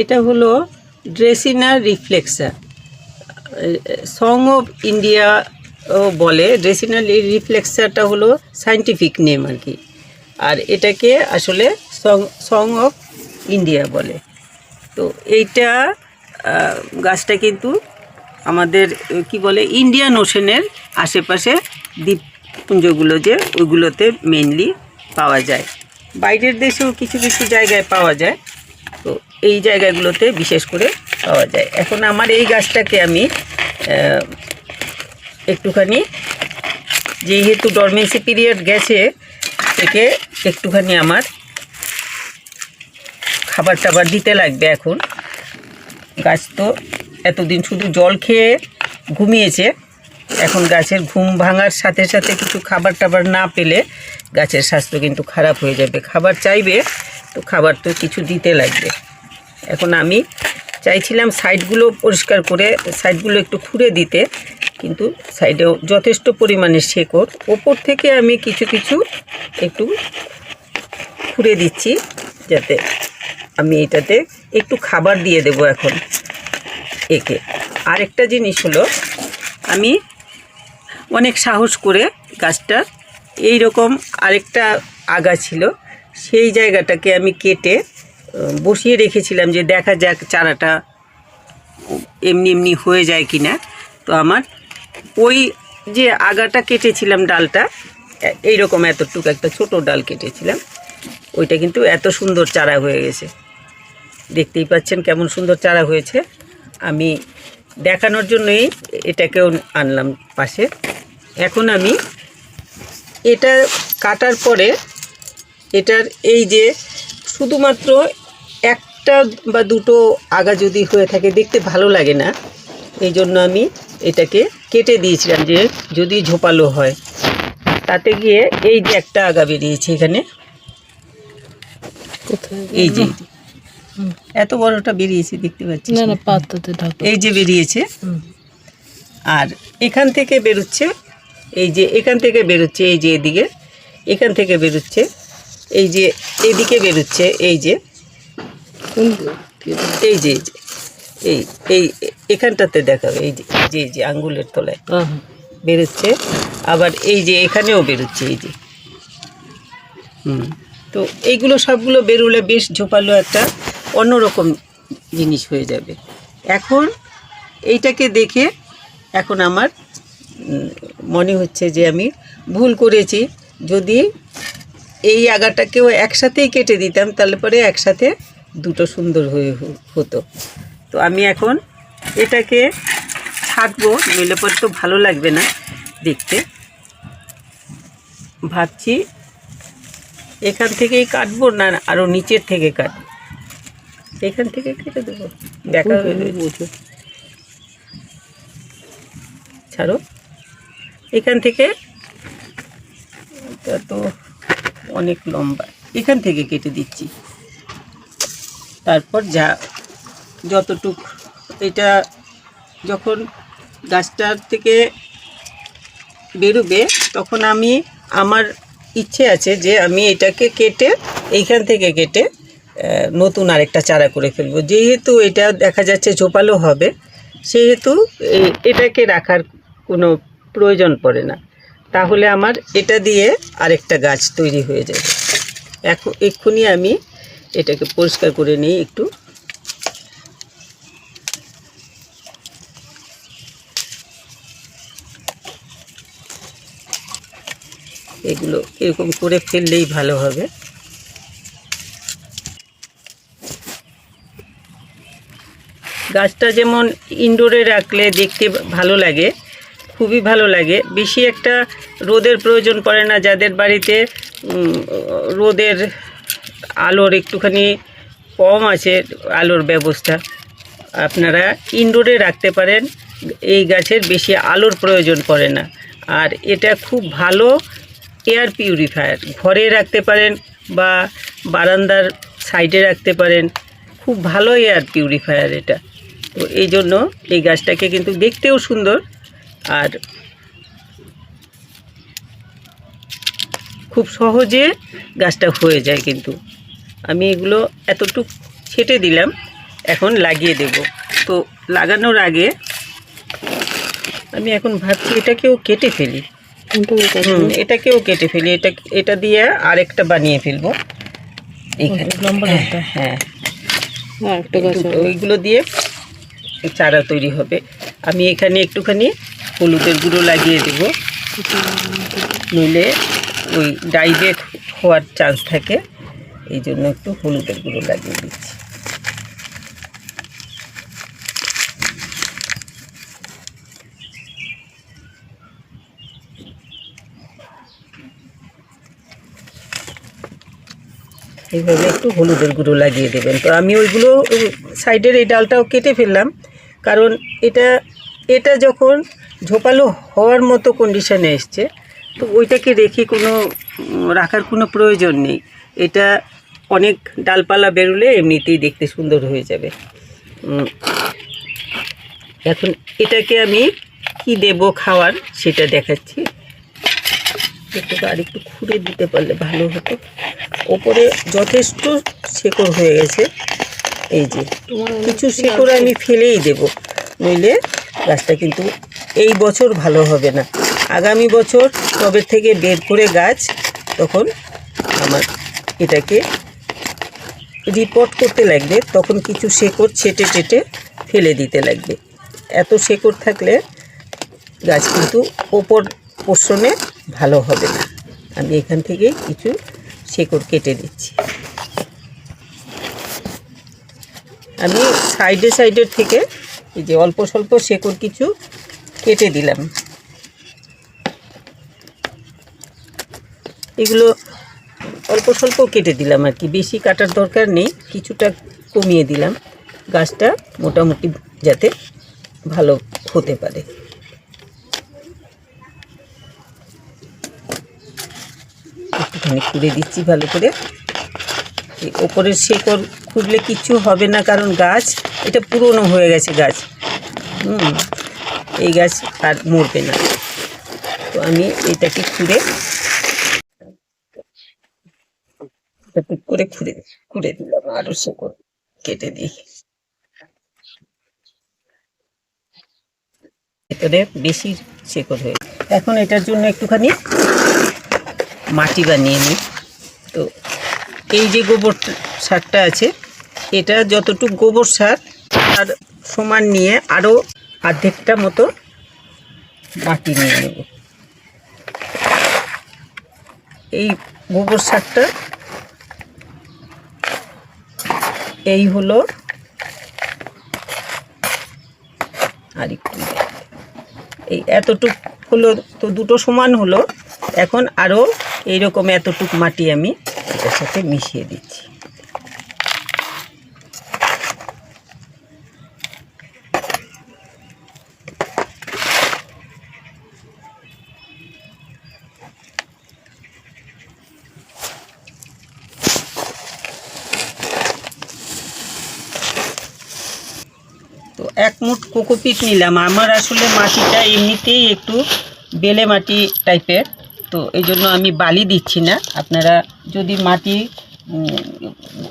এটা হলো ড্রেসিনা রিফ্লেক্সা, song of India ও বলে। ড্রেসিনা রিফ্লেক্সাটা হলো সায়েন্টিফিক নেম আর কি, আর এটাকে আসলে সং অফ ইন্ডিয়া বলে। তো এইটা গাছটা কিন্তু আমাদের কি বলে ইন্ডিয়ান ওশেনের আশেপাশে দ্বীপপুঞ্জগুলো যে ওইগুলোতে মেইনলি পাওয়া যায়, বাইরের দেশেও কিছু কিছু জায়গায় পাওয়া যায়, তো এই জায়গাগুলোতে বিশেষ করে পাওয়া যায়। এখন আমার এই গাছটাকে আমি একটুখানি, যেহেতু ডরমেন্সি পিরিয়ড গেছে থেকে একটুখানি আমার খাবার টাবার দিতে লাগবে। এখন গাছ তো এতদিন শুধু জল খেয়ে ঘুমিয়েছে, এখন গাছের ঘুম ভাঙার সাথে সাথে কিছু খাবার টাবার না পেলে গাছের স্বাস্থ্য কিন্তু খারাপ হয়ে যাবে। খাবার চাইবে তো খাবার তো কিছু দিতে লাগবে। এখন আমি চাইছিলাম সাইডগুলো পরিষ্কার করে সাইডগুলো একটু খুঁড়ে দিতে, কিন্তু সাইডেও যথেষ্ট পরিমাণে শেকড়, ওপর থেকে আমি কিছু কিছু একটু খুঁড়ে দিচ্ছি যাতে আমি এটাতে একটু খাবার দিয়ে দেব এখন একে। আরেকটা জিনিস হলো, আমি অনেক সাহস করে গাছটা এই রকম আরেকটা আগা ছিল সেই জায়গাটাকে আমি কেটে বসিয়ে রেখেছিলাম যে দেখা যাক চারাটা এমনি এমনি হয়ে যায় কি না। তো আমার ওই যে আগাটা কেটেছিলাম ডালটা এইরকম এতটুকু একটা ছোট ডাল কেটেছিলাম, ওইটা কিন্তু এত সুন্দর চারা হয়ে গেছে, দেখতেই পাচ্ছেন কেমন সুন্দর চারা হয়েছে। আমি দেখানোর জন্যই এটাকেও আনলাম পাশে। এখন আমি এটা কাটার পরে এটার এই যে শুধুমাত্র একটা বা দুটো আগা যদি হয়ে থাকে দেখতে ভালো লাগে না, এই জন্য আমি এটাকে কেটে দিয়েছিলাম যে যদি ঝোপালো হয়। তাতে গিয়ে এই যে একটা আগা বেরিয়েছে এখানে, এই যে এত বড়টা বেরিয়েছে দেখতে পাচ্ছি, এই যে বেরিয়েছে। আর এখান থেকে বেরোচ্ছে, এই যে এখান থেকে বেরোচ্ছে, এই যে এদিকে এখান থেকে বেরোচ্ছে, এই যে এদিকে বেরোচ্ছে, এই যে এই যে এই এই এখানটাতে দেখাবে, এই যে এই যে আঙ্গুলের তলায় বেরোচ্ছে, আবার এই যে এখানেও বেরোচ্ছে, এই যে তো এইগুলো সবগুলো বেরোলে বেশ ঝোপালো একটা অন্যরকম জিনিস হয়ে যাবে। এখন এইটাকে দেখে এখন আমার মনে হচ্ছে যে আমি ভুল করেছি, যদি এই আগাটাকেও একসাথেই কেটে দিতাম তাহলে পরে একসাথে দুটো সুন্দর হয়ে হতো। তো আমি এখন এটাকে ছাঁটবো, নইলে পরে তো ভালো লাগবে না দেখতে। ভাবছি এখান থেকেই কাটবো না আরও নিচের থেকে কাটবো, এখান থেকে কেটে দেবো, দেখা বুঝো ছাড়ো, এখান থেকে এটা তো অনেক লম্বা, এখান থেকে কেটে দিচ্ছি। তারপর যতটুক এটা যখন গাছটার থেকে বেরোবে তখন আমার ইচ্ছে আছে যে আমি এটাকে কেটে এইখান থেকে কেটে নতুন আরেকটা চারা করে ফেলবো। যেহেতু এটা দেখা যাচ্ছে ঝোপালো হবে, সেহেতু এটাকে রাখার কোনো প্রয়োজন পড়ে না, তাহলে আমার এটা দিয়ে আরেকটা গাছ তৈরি হয়ে যাবে। এক্ষুনি আমি এটাকে পরিষ্কার করে নিই একটু। এগুলো এরকম করে ফেললেই ভালো হবে। গাছটা যেমন ইনডোরে রাখলে দেখতে ভালো লাগে, খুবই ভালো লাগে, বেশি একটা রোদের প্রয়োজন পড়ে না। যাদের বাড়িতে রোদের আলোর একটুখানি কম আছে, আলোর ব্যবস্থা, আপনারা ইনডোরে রাখতে পারেন। এই গাছের বেশি আলোর প্রয়োজন পড়ে না, আর এটা খুব ভালো এয়ার পিউরিফায়ার। ঘরে রাখতে পারেন বা বারান্দার সাইডে রাখতে পারেন, খুব ভালো এয়ার পিউরিফায়ার এটা। তো এই জন্য এই গাছটাকে কিন্তু দেখতেও সুন্দর আর খুব সহজে গাছটা হয়ে যায়। কিন্তু আমি এগুলো এতটুক ছেটে দিলাম, এখন লাগিয়ে দেব। তো লাগানোর আগে আমি এখন ভাবছি এটাকেও কেটে ফেলি। এটাকেও কেটে ফেলি, এটা দিয়ে আরেকটা বানিয়ে ফেলবো এইখানে। হ্যাঁ, ওইগুলো দিয়ে চারা তৈরি হবে। আমি এখানে একটুখানি হলুদের গুঁড়ো লাগিয়ে দেব, নইলে ওই ডাইরেক্ট হওয়ার চান্স থাকে, এই জন্য একটু হলুদের গুঁড়ো লাগিয়ে দিচ্ছি। এইভাবে একটু হলুদের গুঁড়ো লাগিয়ে দেবেন। তো আমি ওইগুলো সাইডের এই ডালটাও কেটে ফেললাম, কারণ এটা যখন ঝোপালো হওয়ার মতো কন্ডিশনে এসছে, তো ওইটাকে রেখে রাখার কোনো প্রয়োজন নেই। এটা অনেক ডালপালা বেরোলে এমনিতেই দেখতে সুন্দর হয়ে যাবে। এখন এটাকে আমি কি দেব খাওয়ার সেটা দেখাচ্ছি। এটাকে আরেকটু খুঁড়ে দিতে পারলে ভালো হতো। ওপরে যথেষ্ট শেকড় হয়ে গেছে, এই যে কিছু শেকড় আমি ফেলেই দেব, নইলে গাছটা কিন্তু এই বছর ভালো হবে না। আগামী বছর টবে থেকে বের করে গাছ, তখন আমার এটাকে রিপোর্ট করতে লাগবে, তখন কিছু শেকড় ছেটে টেটে ফেলে দিতে লাগবে। এত শেকড় থাকলে গাছ কিন্তু ওপর পোষণে ভালো হবে না। আমি এখান থেকে কিছু শেকড় কেটে দিচ্ছি। আমি সাইডের থেকে এই যে অল্প স্বল্প শেকড় কিছু কেটে দিলাম। এগুলো অল্প স্বল্প কেটে দিলাম আর কি, বেশি কাটার দরকার নেই, কিছুটা কমিয়ে দিলাম, গাছটা মোটামুটি যাতে ভালো হতে পারে। একটুখানি খুঁড়ে দিচ্ছি ভালো করে। ওপরের শেকড় খুঁড়লে কিচ্ছু হবে না, কারণ গাছ এটা পুরনো হয়ে গেছে গাছ, এই গাছ আর মরবে না। তো আমি এটাকে খুঁড়ে দিলাম, আরো শেকড় কেটে দিই। ভেতরে বেশি শেকড় হয়ে, এখন এটার জন্য একটুখানি মাটি বানিয়ে নিই। তো এই যে গোবর সারটা আছে, এটা যতটুকু গোবর সার আর সমান নিয়ে আরও অর্ধেকটা মতো মাটি নিয়ে নেব। এই গোবর সারটা এই হলো, আর একটু এই এতটুক হলো, তো দুটো সমান হলো। এখন আরও এইরকম এতটুক মাটি আমি এটার সাথে মিশিয়ে দিচ্ছি। তো 1 মুঠ কোকোপিট নিলাম। আমার আসলে মাটিটা এমনিতেই একটু বেলে মাটি টাইপের, তো এই জন্য আমি বালি দিচ্ছি না। আপনারা যদি মাটি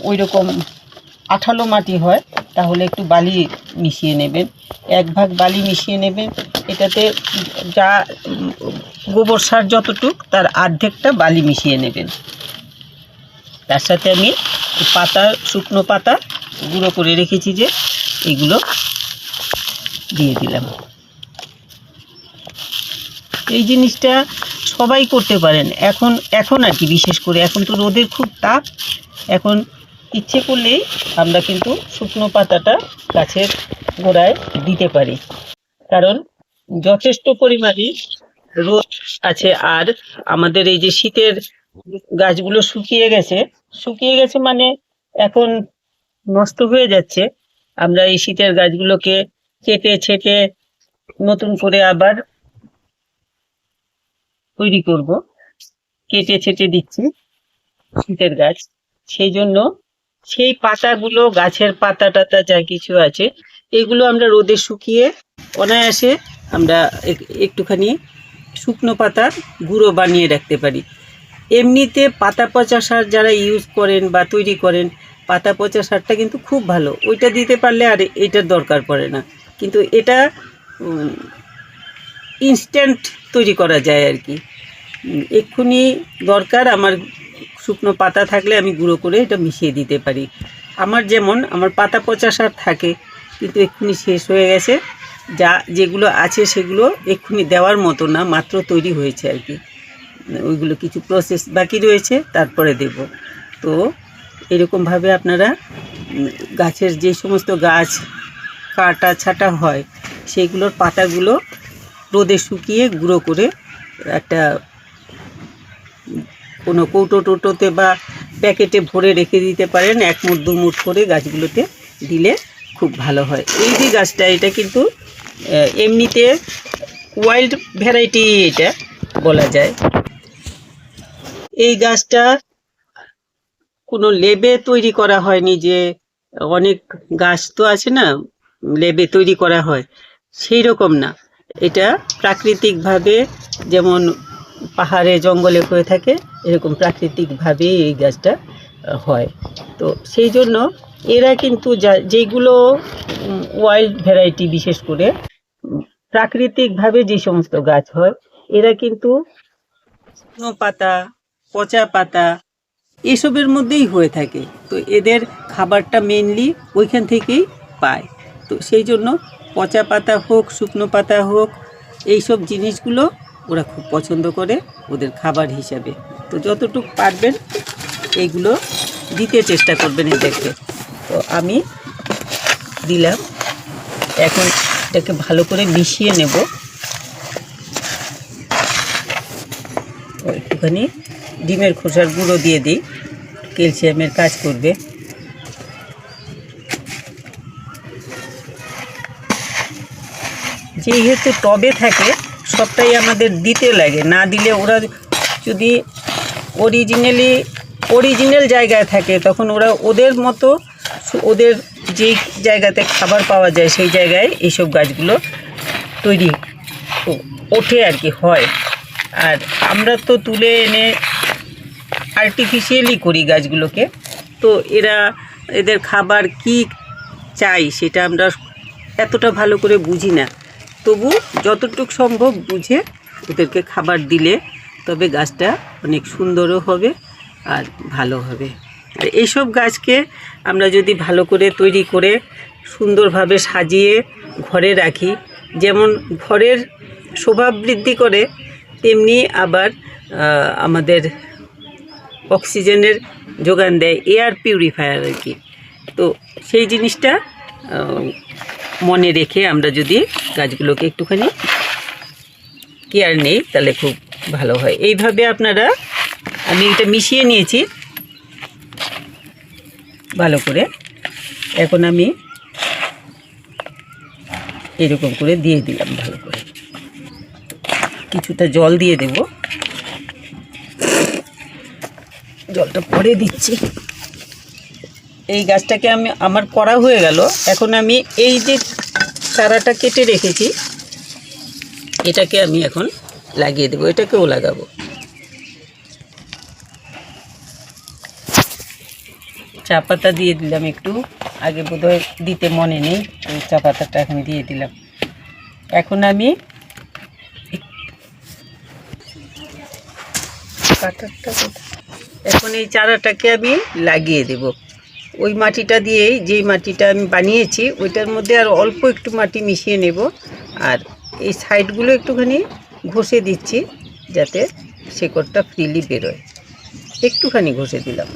ওই রকম আঠালো মাটি হয়, তাহলে একটু বালি মিশিয়ে নেবেন, 1 ভাগ বালি মিশিয়ে নেবেন। এটাতে যা গোবর সার যতটুক, তার অর্ধেকটা বালি মিশিয়ে নেবেন। তার সাথে আমি শুকনো পাতা গুঁড়ো করে রেখেছি যে, এগুলো দিয়ে দিলাম। এই জিনিসটা সবাই করতে পারেন এখন আর কি, বিশেষ করে এখন তো রোদের খুব তাপ। এখন ইচ্ছে করলেই আমরা কিন্তু শুকনো পাতাটা গাছের গোড়ায় দিতে পারি, কারণ যথেষ্ট পরিমাণে রোদ আছে। আর আমাদের এই যে শীতের গাছগুলো শুকিয়ে গেছে মানে এখন নষ্ট হয়ে যাচ্ছে। আমরা এই শীতের গাছগুলোকে কেটে ছেটে নতুন করে আবার তৈরি করব, কেটে ছেটে দিচ্ছি শীতের গাছ। সেই জন্য সেই পাতাগুলো, গাছের পাতা টাতা যা কিছু আছে, এগুলো আমরা রোদে শুকিয়ে অনায়াসে আমরা একটুখানি শুকনো পাতার গুঁড়ো বানিয়ে রাখতে পারি। এমনিতে পাতা পচা সার যারা ইউজ করেন বা তৈরি করেন, পাতা পচা সারটা কিন্তু খুব ভালো, ওইটা দিতে পারলে আর এটার দরকার পড়ে না। কিন্তু এটা ইনস্ট্যান্ট তৈরি করা যায় আর কি। এক্ষুনি দরকার আমার শুকনো পাতা থাকলে আমি গুঁড়ো করে এটা মিশিয়ে দিতে পারি। আমার যেমন আমার পাতা পচা সার থাকে, কিন্তু এক্ষুনি শেষ হয়ে গেছে। যেগুলো আছে সেগুলো এক্ষুনি দেওয়ার মতো না, মাত্র তৈরি হয়েছে আর কি। ওইগুলো কিছু প্রসেস বাকি রয়েছে, তারপরে দেব। তো এরকমভাবে আপনারা গাছের যে সমস্ত গাছ কাটা ছাটা হয় সেইগুলোর পাতাগুলো রোদে শুকিয়ে গুঁড়ো করে একটা কোনো কৌটো টোটোতে বা প্যাকেটে ভরে রেখে দিতে পারেন, 1 মুঠ 2 মুঠ করে গাছগুলোতে দিলে খুব ভালো হয়। এই যে গাছটা, এটা কিন্তু এমনিতে ওয়াইল্ড ভ্যারাইটি এটা বলা যায়। এই গাছটা কোনো লেবে তৈরি করা হয়নি, যে অনেক গাছ তো আছে না লেবে তৈরি করা হয়, সেই রকম না। এটা প্রাকৃতিকভাবে যেমন পাহাড়ে জঙ্গলে হয়ে থাকে, এরকম প্রাকৃতিকভাবে এই গাছটা হয়। তো সেই জন্য এরা কিন্তু যেগুলো ওয়াইল্ড ভ্যারাইটি, বিশেষ করে প্রাকৃতিকভাবে যে সমস্ত গাছ হয়, এরা কিন্তু শুকনো পাতা, পচা পাতা এসবের মধ্যেই হয়ে থাকে। তো এদের খাবারটা মেনলি ওইখান থেকেই পায়। তো সেই জন্য পচা পাতা হোক, শুকনো পাতা হোক, এইসব জিনিসগুলো ওরা খুব পছন্দ করে ওদের খাবার হিসাবে। তো যতটুকু পারবেন এইগুলো দিতে চেষ্টা করবেন এদেরকে। তো আমি দিলাম। এখন এটাকে ভালো করে মিশিয়ে নেব। একটুখানি ডিমের খোসার গুঁড়ো দিয়ে দিই, ক্যালসিয়ামের কাজ করবে। যেহেতু টবে থাকে সবটাই আমাদের দিতে লাগে, না দিলে ওরা যদি অরিজিনাল জায়গায় থাকে তখন ওরা ওদের মতো ওদের যেই জায়গাতে খাবার পাওয়া যায় সেই জায়গায় এইসব গাছগুলো তৈরি ওঠে আর কি, হয়। আর আমরা তো তুলে এনে আর্টিফিশিয়ালি করি গাছগুলোকে। তো এদের খাবার কি চাই সেটা আমরা এতটা ভালো করে বুঝি না, তবু যতটুকু সম্ভব বুঝে ওদেরকে খাবার দিলে তবে গাছটা অনেক সুন্দরও হবে আর ভালো হবে। আর এইসব গাছকে আমরা যদি ভালো করে তৈরি করে সুন্দরভাবে সাজিয়ে ঘরে রাখি, যেমন ঘরের শোভা বৃদ্ধি করে, তেমনি আবার আমাদের অক্সিজেনের যোগান দেয়, এয়ার পিউরিফায়ার আর কি। তো সেই জিনিসটা মনে রেখে আমরা যদি গাছগুলোকে একটুখানি কেয়ার নেই তাহলে খুব ভালো হয়। এইভাবে আপনারা, আমি এটা মিশিয়ে নিয়েছি ভালো করে। এখন আমি এরকম করে দিয়ে দিলাম ভালো করে, কিছুটা জল দিয়ে দেব, জলটা পরে দিচ্ছি। এই গাছটাকে আমার করা হয়ে গেল। এখন আমি এই যে চারাটা কেটে রেখেছি এটাকে আমি এখন লাগিয়ে দেবো, এটাকেও লাগাবো। চা পাতা দিয়ে দিলাম একটু, আগে বোধহয় দিতে মনে নেই, তো চা পাতাটা এখন দিয়ে দিলাম। এখন আমি এখন এই চারাটাকে আমি লাগিয়ে দেব ওই মাটিটা দিয়েই, যেই মাটিটা আমি বানিয়েছি ওইটার মধ্যে আর অল্প একটু মাটি মিশিয়ে নেব। আর এই সাইডগুলো একটুখানি ঘষে দিচ্ছি যাতে শেকড়টা ফ্রিলি বেরোয়। একটুখানি ঘষে দিলাম,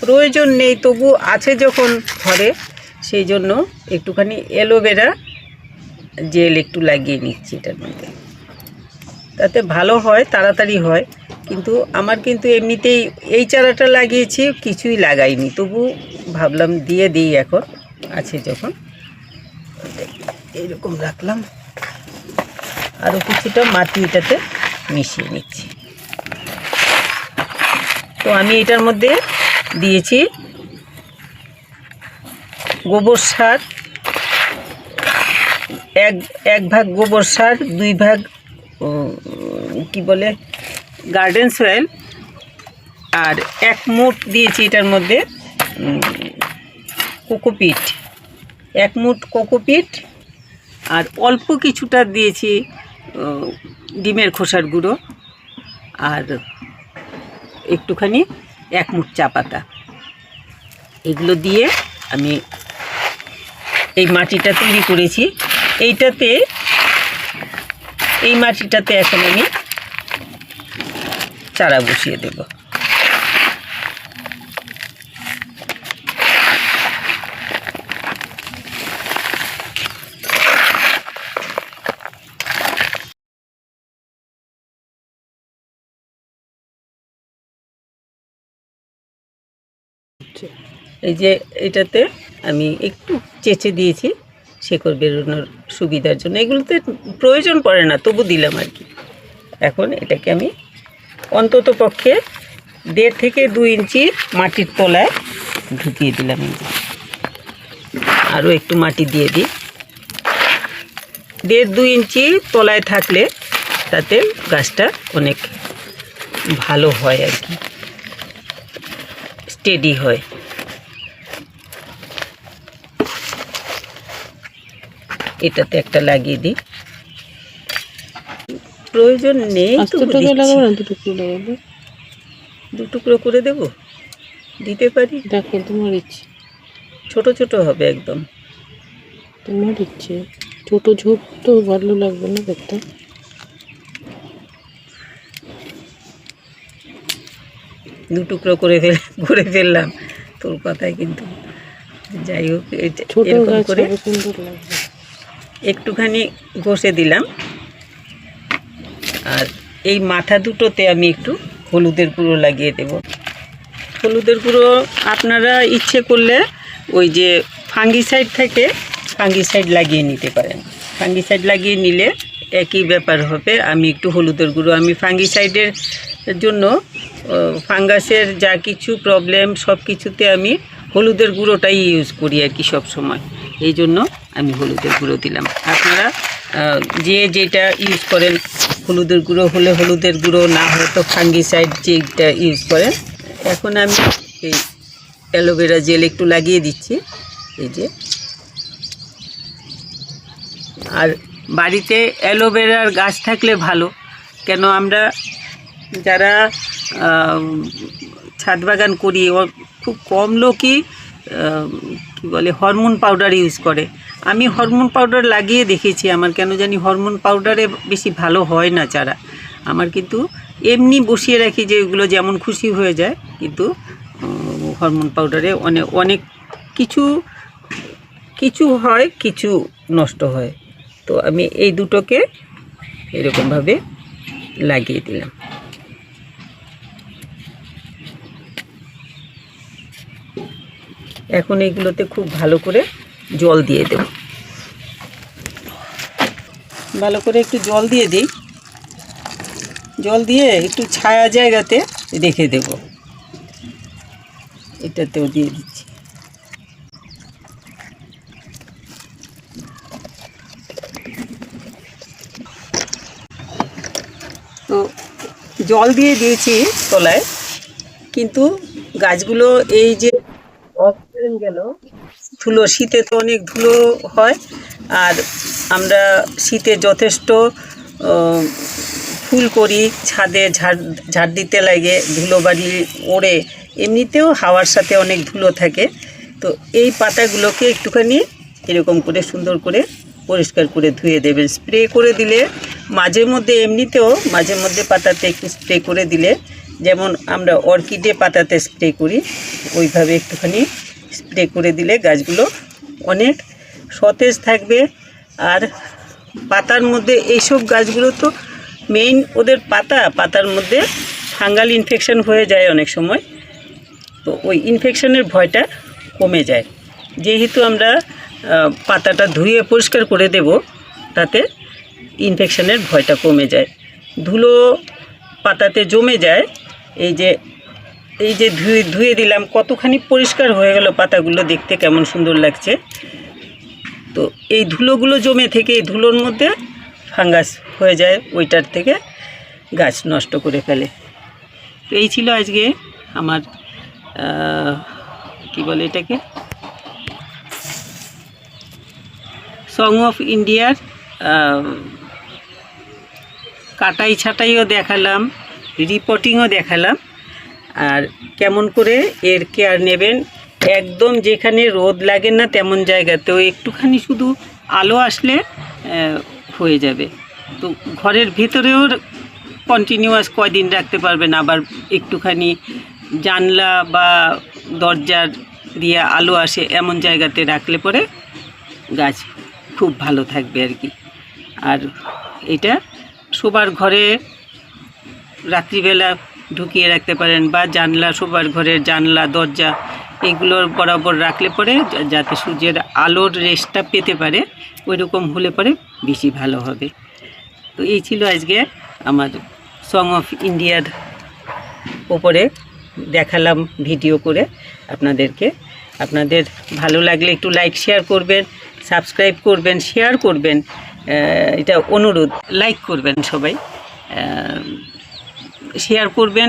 প্রয়োজন নেই, তবু আছে যখন ঘরে সেই জন্য একটুখানি অ্যালোভেরা জেল একটু লাগিয়ে নিচ্ছি এটার মধ্যে, তাতে ভালো হয়, তাড়াতাড়ি হয়। কিন্তু আমার কিন্তু এমনিতেই এই চারাটা লাগিয়েছি, কিছুই লাগাইনি, তবু ভাবলাম দিয়ে দিই এখন আছে যখন। এইরকম রাখলাম, আরও কিছুটা মাটি এটাতে মিশিয়ে নিচ্ছি। তো আমি এটার মধ্যে দিয়েছি গোবর সার, এক ভাগ গোবর সার, 2 ভাগ কি বলে গার্ডেন সয়েল, আর 1 মুঠ দিয়েছি এটার মধ্যে কোকোপিট, 1 মুঠ কোকোপিট, আর অল্প কিছুটা দিয়েছি ডিমের খোসার গুঁড়ো, আর একটুখানি 1 মুঠ চা পাতা। এগুলো দিয়ে আমি এই মাটিটা তৈরি করেছি। এই মাটিটাতে এখন আমি চারা বসিয়ে দেব। এই যে এটাতে আমি একটু চেঁচে দিয়েছি শেকড় বেরোনোর সুবিধার জন্য। এগুলোতে প্রয়োজন পড়ে না, তবু দিলাম আর কি। এখন এটাকে আমি অন্তত পক্ষে 1.5 থেকে 2 ইঞ্চি মাটির তলায় ঢুকিয়ে দিলাম। আরও একটু মাটি দিয়ে দিই। 1.5-2 ইঞ্চি তলায় থাকলে তাতে গাছটা অনেক ভালো হয় আর কি, স্টেডি হয়। এটাতে একটা লাগিয়ে দিই, প্রয়োজন নেই তো, 2 টুকরো করে দেব, দিতে পারি। দেখো তোমার ইচ্ছে, ছোট ছোট হবে একদম, তোমার ইচ্ছে। ছোট ঝোপ তো ভালো লাগবে না দেখতে। 2 টুকরো করে ফেললাম তোর কথায়, কিন্তু যাই হোক এরকম করে সুন্দর লাগবে। একটুখানি ঘষে দিলাম। আর এই মাথা দুটোতে আমি একটু হলুদের গুঁড়ো লাগিয়ে দেব। হলুদের গুঁড়ো আপনারা ইচ্ছে করলে ওই যে ফাঙ্গিসাইড থেকে ফাঙ্গিসাইড লাগিয়ে নিতে পারেন। ফাঙ্গিসাইড লাগিয়ে নিলে একই ব্যাপার হবে। আমি একটু হলুদের গুঁড়ো, আমি ফাঙ্গিসাইডের জন্য ফাঙ্গাসের যা কিছু প্রবলেম সব কিছুতে আমি হলুদের গুঁড়োটাই ইউজ করি আর কি সব সময়। এই জন্য আমি হলুদের গুঁড়ো দিলাম। আপনারা যে যেটা ইউজ করেন, হলুদের গুঁড়ো হলে হলুদের গুঁড়ো, না হয়তো ফাঙ্গিসাইড যেটা ইউজ করেন। এখন আমি এই অ্যালোভেরা জেল একটু লাগিয়ে দিচ্ছি। এই যে, আর বাড়িতে অ্যালোভেরার গাছ থাকলে ভালো। কেন আমরা যারা ছাদ বাগান করি, খুব কম লোকই কী বলে হরমোন পাউডার ইউজ করে। আমি হরমোন পাউডার লাগিয়ে দেখেছি, আমার কেন জানি হরমোন পাউডারে বেশি ভালো হয় না চারা। আমার কিন্তু এমনি বসিয়ে রাখি যে এগুলো যেমন খুশি হয়ে যায়, কিন্তু হরমোন পাউডারে অনেক কিছু হয়, কিছু নষ্ট হয়। তো আমি এই দুটোকে এরকমভাবে লাগিয়ে দিলাম। এখন এইগুলোতে খুব ভালো করে জল দিয়ে দেব। ভালো করে একটু জল দিয়ে দিই, জল দিয়ে একটু ছায়া জায়গাতে রেখে দেব। এটাতেও দিয়ে দিচ্ছি। তো জল দিয়ে দিয়েছি তলায়, কিন্তু গাছগুলো এই যে অক্সিজেন গেল, ধুলো, শীতে তো অনেক ধুলো হয়। আর আমরা শীতে যথেষ্ট ফুল করি, ছাদে ঝাড় দিতে লাগে, ধুলো বাড়ি ওড়ে, এমনিতেও হাওয়ার সাথে অনেক ধুলো থাকে। তো এই পাতাগুলোকে একটুখানি এরকম করে সুন্দর করে পরিষ্কার করে ধুয়ে দেবেন। স্প্রে করে দিলে মাঝে মধ্যে, এমনিতেও মাঝে মধ্যে পাতাতে একটু স্প্রে করে দিলে, যেমন আমরা অর্কিডে পাতাতে স্প্রে করি, ওইভাবে একটুখানি স্প্রে করে দিলে গাছগুলো অনেক সতেজ থাকবে। আর পাতার মধ্যে এইসব গাছগুলো তো মেইন ওদের পাতার মধ্যে ফাঙ্গাল ইনফেকশন হয়ে যায় অনেক সময়। তো ওই ইনফেকশনের ভয়টা কমে যায়, যেহেতু আমরা পাতাটা ধুয়ে পরিষ্কার করে দেব, তাতে ইনফেকশনের ভয়টা কমে যায়। ধুলো পাতাতে জমে যায়, এই যে ধুয়ে দিলাম, কতখানি পরিষ্কার হয়ে গেল পাতাগুলো, দেখতে কেমন সুন্দর লাগছে। তো এই ধুলোগুলো জমে থেকে এই ধুলোর মধ্যে ফাঙ্গাস হয়ে যায়, ওইটার থেকে গাছ নষ্ট করে ফেলে। তো এই ছিল আজকে আমার কি বলে এটাকে, সং অফ ইন্ডিয়ার কাটাই ছাটাইও দেখালাম, রিপোর্টিংও দেখালাম, আর কেমন করে এর কেয়ার নেবেন। একদম যেখানে রোদ লাগে না তেমন জায়গাতেও একটুখানি শুধু আলো আসলে হয়ে যাবে। তো ঘরের ভেতরেও কন্টিনিউয়াস কয়দিন রাখতে পারবেন, আবার একটুখানি জানলা বা দরজার দিয়ে আলো আসে এমন জায়গাতে রাখলে পরে গাছ খুব ভালো থাকবে আর কি। আর এটা শোবার ঘরে রাত্রিবেলা ঢুকিয়ে রাখতে পারেন, বা জানলা, শোবার ঘরের জানলা দরজা এগুলোর বরাবর রাখলে পরে যাতে সূর্যের আলোর রেসটা পেতে পারে, ওই রকম হলে পরে বেশি ভালো হবে। তো এই ছিল আজকে আমার সং অফ ইন্ডিয়ার ওপরে দেখালাম ভিডিও করে আপনাদেরকে। আপনাদের ভালো লাগলে একটু লাইক শেয়ার করবেন, সাবস্ক্রাইব করবেন, শেয়ার করবেন, এটা অনুরোধ। লাইক করবেন সবাই, শেয়ার করবেন,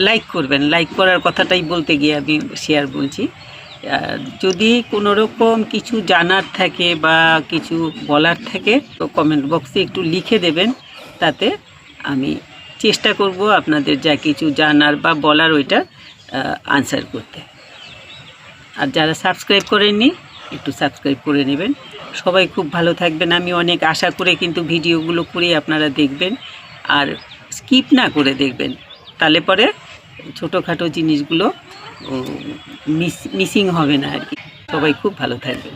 লাইক করবেন। লাইক করার কথাটাই বলতে গিয়ে আমি শেয়ার বলছি। যদি কোনো রকম কিছু জানার থাকে বা কিছু বলার থাকে তো কমেন্ট বক্সে একটু লিখে দেবেন, তাতে আমি চেষ্টা করব আপনাদের যা কিছু জানার বা বলার ওইটা আনসার করতে। আর যারা সাবস্ক্রাইব করেননি একটু সাবস্ক্রাইব করে নেবেন। সবাই খুব ভালো থাকবেন, আমি অনেক আশা করে কিন্তু ভিডিওগুলো করে আপনারা দেখবেন, আর স্কিপ না করে দেখবেন, তাহলে পরে ছোটোখাটো জিনিসগুলো মিসিং হবে না আর কি। সবাই খুব ভালো থাকবেন।